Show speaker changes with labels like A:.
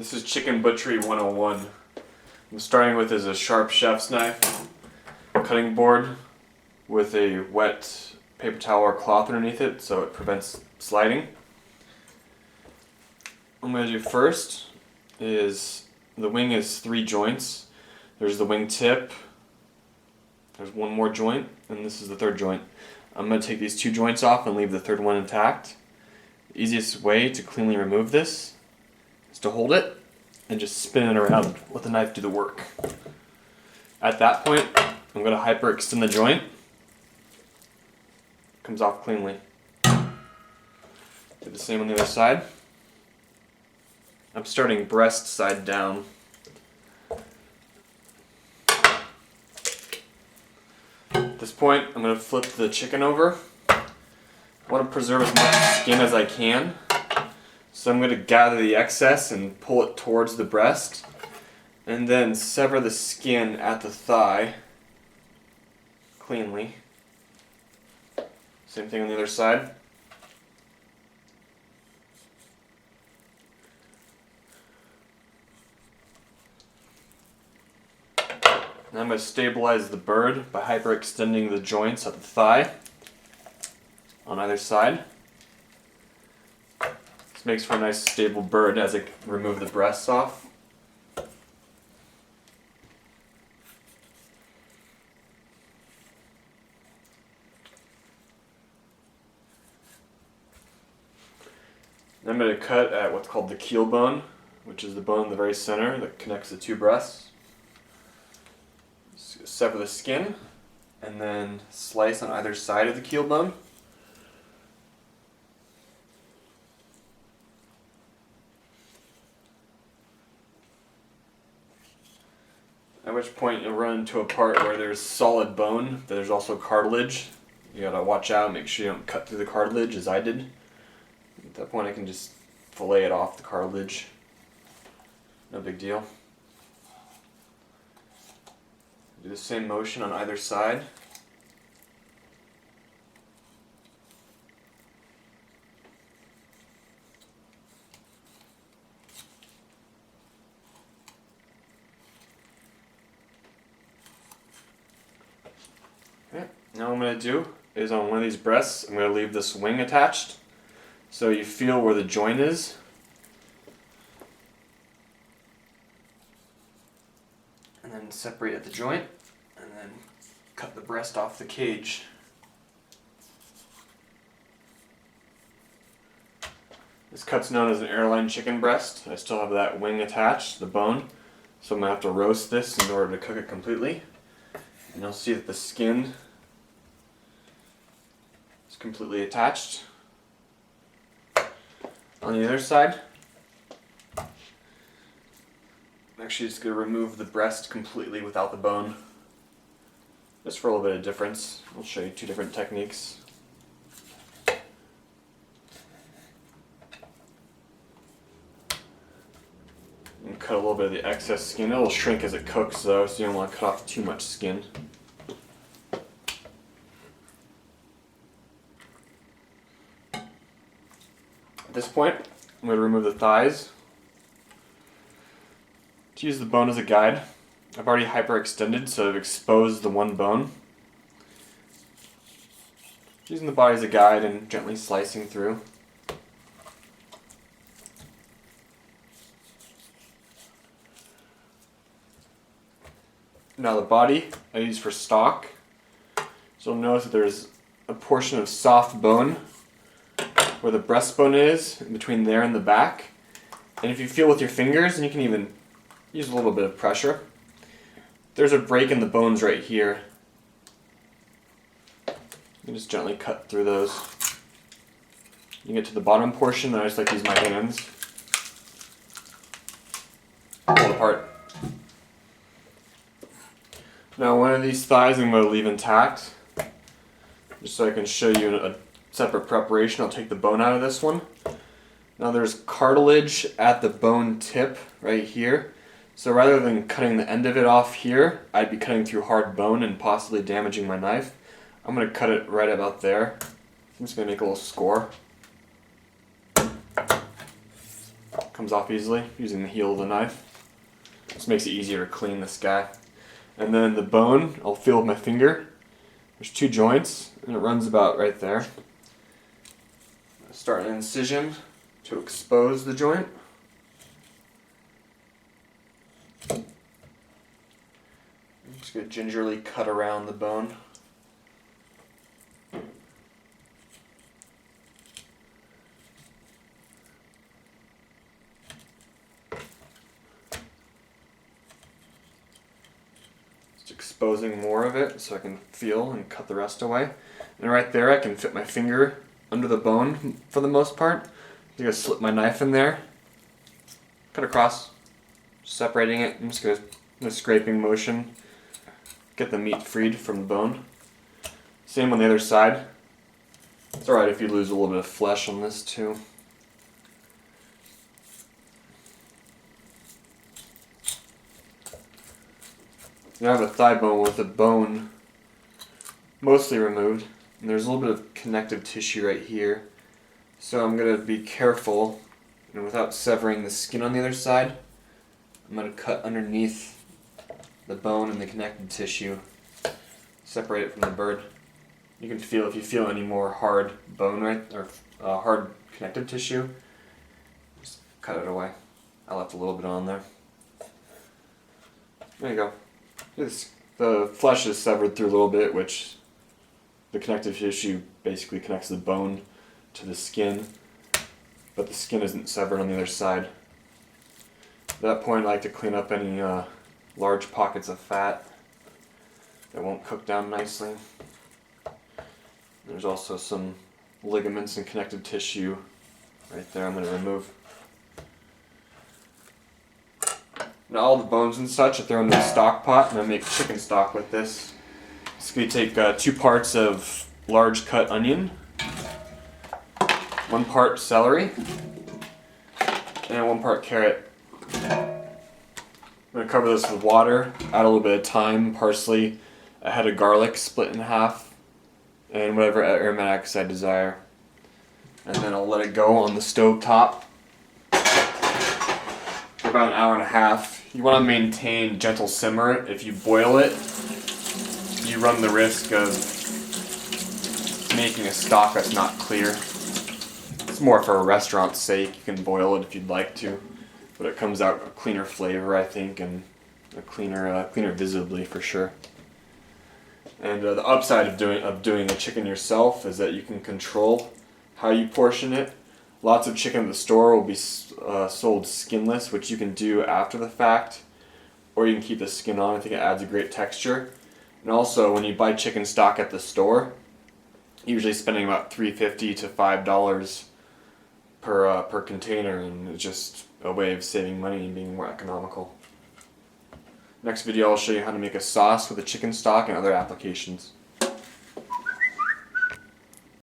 A: This is Chicken Butchery 101. I'm starting with is a sharp chef's knife, cutting board with a wet paper towel or cloth underneath it so it prevents sliding. What I'm going to do first is, the wing is 3 joints. There's the wing tip, there's one more joint, and this is the 3rd joint. I'm going to take these 2 joints off and leave the 3rd one intact. The easiest way to cleanly remove this is to hold it and just spin it around, let the knife do the work. At that point, I'm going to hyperextend the joint. Comes off cleanly. Do the same on the other side. I'm starting breast side down. At this point, I'm going to flip the chicken over. I want to preserve as much skin as I can. So I'm going to gather the excess and pull it towards the breast, and then sever the skin at the thigh cleanly. Same thing on the other side. Now I'm going to stabilize the bird by hyperextending the joints at the thigh on either side. This makes for a nice stable bird as I remove the breasts off. I'm going to cut at what's called the keel bone, which is the bone in the very center that connects the 2 breasts. Sever the skin and then slice on either side of the keel bone. At which point you'll run into a part where there's solid bone, but there's also cartilage. You gotta watch out, make sure you don't cut through the cartilage as I did. At that point I can just fillet it off the cartilage. No big deal. Do the same motion on either side. Okay. Now what I'm going to do is on one of these breasts, I'm going to leave this wing attached so you feel where the joint is. And then separate at the joint, and then cut the breast off the cage. This cut's known as an airline chicken breast. I still have that wing attached, the bone, so I'm going to have to roast this in order to cook it completely. And you'll see that the skin is completely attached. On the other side, I'm actually just going to remove the breast completely without the bone, just for a little bit of difference. I'll show you 2 different techniques. And cut a little bit of the excess skin. It'll shrink as it cooks though, so you don't want to cut off too much skin. At this point, I'm going to remove the thighs. To use the bone as a guide, I've already hyperextended, so I've exposed the one bone. Using the body as a guide and gently slicing through. Now the body I use for stock. So you'll notice that there's a portion of soft bone where the breastbone is, in between there and the back. And if you feel with your fingers, and you can even use a little bit of pressure, there's a break in the bones right here. You can just gently cut through those. You get to the bottom portion, and I just like to use my hands. Pull it apart. Now one of these thighs I'm going to leave intact, just so I can show you a separate preparation. I'll take the bone out of this one. Now there's cartilage at the bone tip right here. So rather than cutting the end of it off here, I'd be cutting through hard bone and possibly damaging my knife. I'm going to cut it right about there. I'm just going to make a little score. Come comes off easily using the heel of the knife. This makes it easier to clean this guy. And then the bone, I'll feel with my finger. There's 2 joints, and it runs about right there. Start an incision to expose the joint. I'm just going to gingerly cut around the bone. Exposing more of it so I can feel and cut the rest away. And right there I can fit my finger under the bone for the most part. I'm going to slip my knife in there, cut across, separating it. I'm just going to, in a scraping motion, get the meat freed from the bone. Same on the other side. It's alright if you lose a little bit of flesh on this too. Now I have a thigh bone with the bone mostly removed, and there's a little bit of connective tissue right here. So I'm going to be careful, and without severing the skin on the other side, I'm going to cut underneath the bone and the connective tissue, separate it from the bird. You can feel, if you feel any more hard bone or hard connective tissue, just cut it away. I left a little bit on there. There you go. The flesh is severed through a little bit, which the connective tissue basically connects the bone to the skin, but the skin isn't severed on the other side. At that point, I like to clean up any large pockets of fat that won't cook down nicely. There's also some ligaments and connective tissue right there I'm going to remove. Now all the bones and such, I throw into a stock pot, and I make chicken stock with this. So you take 2 parts of large cut onion, 1 part celery, and 1 part carrot. I'm going to cover this with water, add a little bit of thyme, parsley, a head of garlic split in half, and whatever aromatics I desire. And then I'll let it go on the stove top for about an hour and a half. You want to maintain gentle simmer. If you boil it, you run the risk of making a stock that's not clear. It's more for a restaurant's sake. You can boil it if you'd like to, but it comes out a cleaner flavor, I think, and a cleaner visibly for sure. And the upside of doing a chicken yourself is that you can control how you portion it. Lots of chicken at the store will be sold skinless, which you can do after the fact, or you can keep the skin on. I think it adds a great texture. And also, when you buy chicken stock at the store, you're usually spending about $3.50 to $5 per container, and it's just a way of saving money and being more economical. Next video, I'll show you how to make a sauce with the chicken stock and other applications.